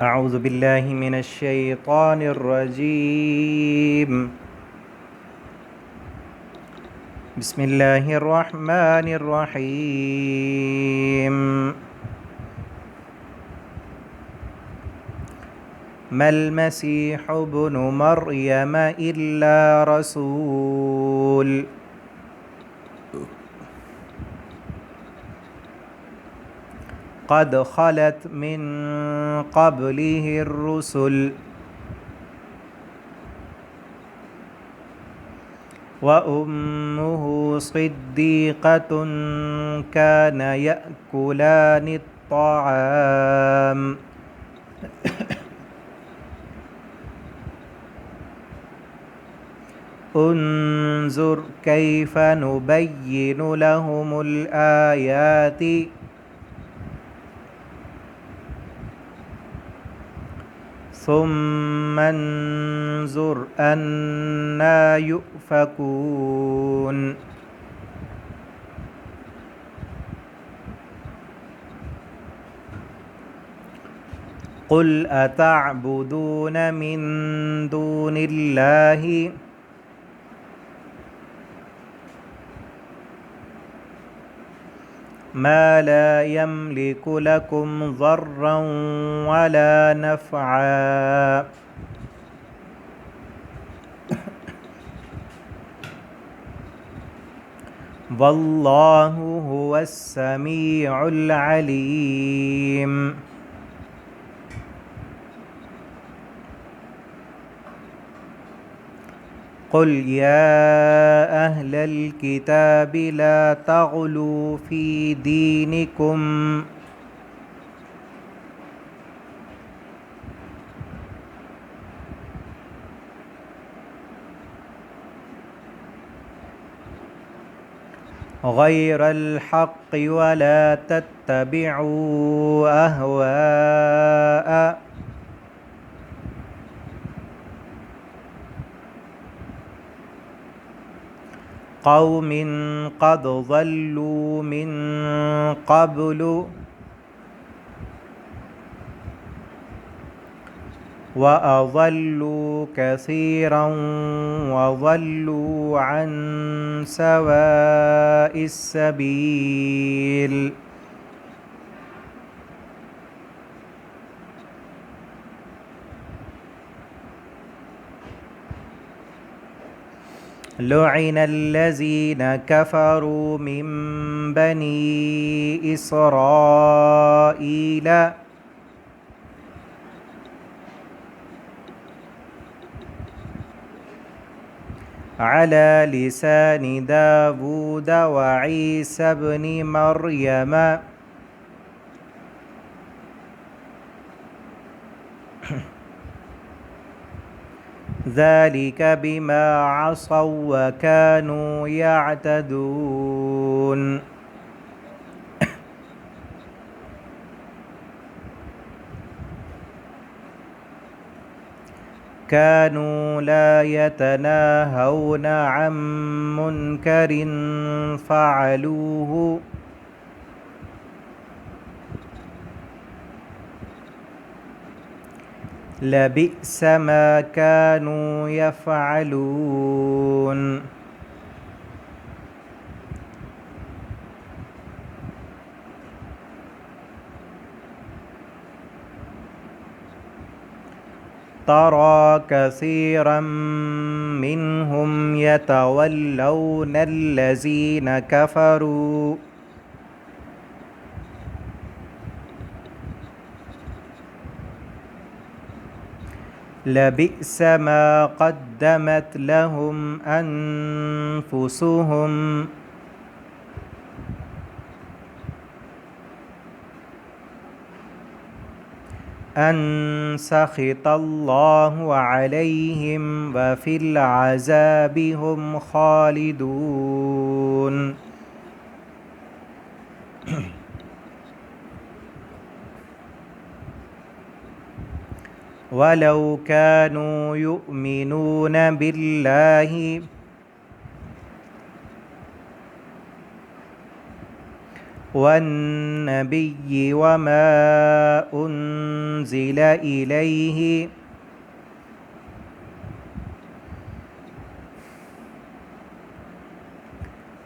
أعوذ بالله من الشيطان الرجيم. بسم الله الرحمن الرحيم. ما المسيح ابن مريم إلا رسول قد خلت من قبله الرسل وأمه صديقة كان يأكلان الطعام انظر كيف نبين لهم الآيات ثم انظر أنى يؤفكون قل أتعبدون من دون الله ما لا يملك لكم ضرا ولا نفعا والله هو السميع العليم. قل يا أهل الكتاب لا تغلوا في دينكم غير الحق ولا تتبعوا أهواء قوم قد ضلوا من قبل وأضلوا كثيرا وضلوا عن سواء السبيل. لعن الذين كفروا من بني إسرائيل على لسان داود وعيسى بن مريم ذلك بما عصوا وكانوا يعتدون كانوا لا يتناهون عن منكر فعلوه لبئس ما كانوا يفعلون. ترى كثيرا منهم يتولون الذين كفروا لبئس ما قدمت لهم أنفسهم أن سخط الله عليهم وفي العذاب هم خالدون. ولو كانوا يؤمنون بالله والنبي وما أنزل إليه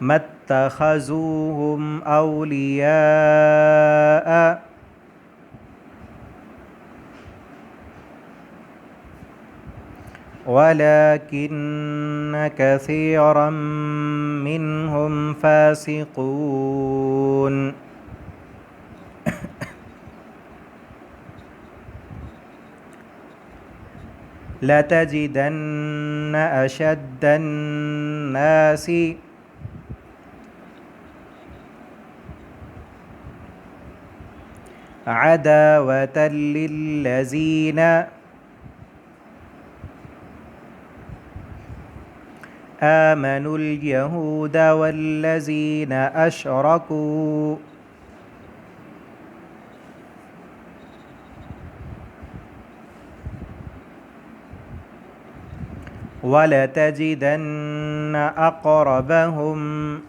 ما اتخذوهم أولياء ولكن كثيرا منهم فاسقون لتجدن أشد الناس عداوة للذين آمنوا اليهود والذين أشركوا ولتجدن أقربهم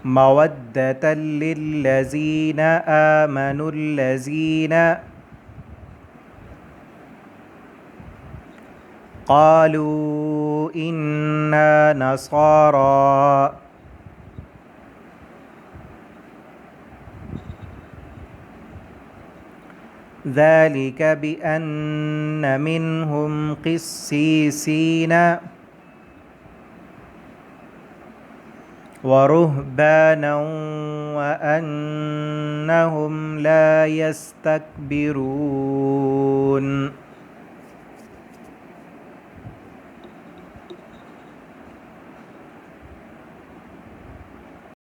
مودة للذين آمنوا الذين قالوا إنا نصارى ذلك بأن منهم قسيسين ورهبانا وأنهم لا يستكبرون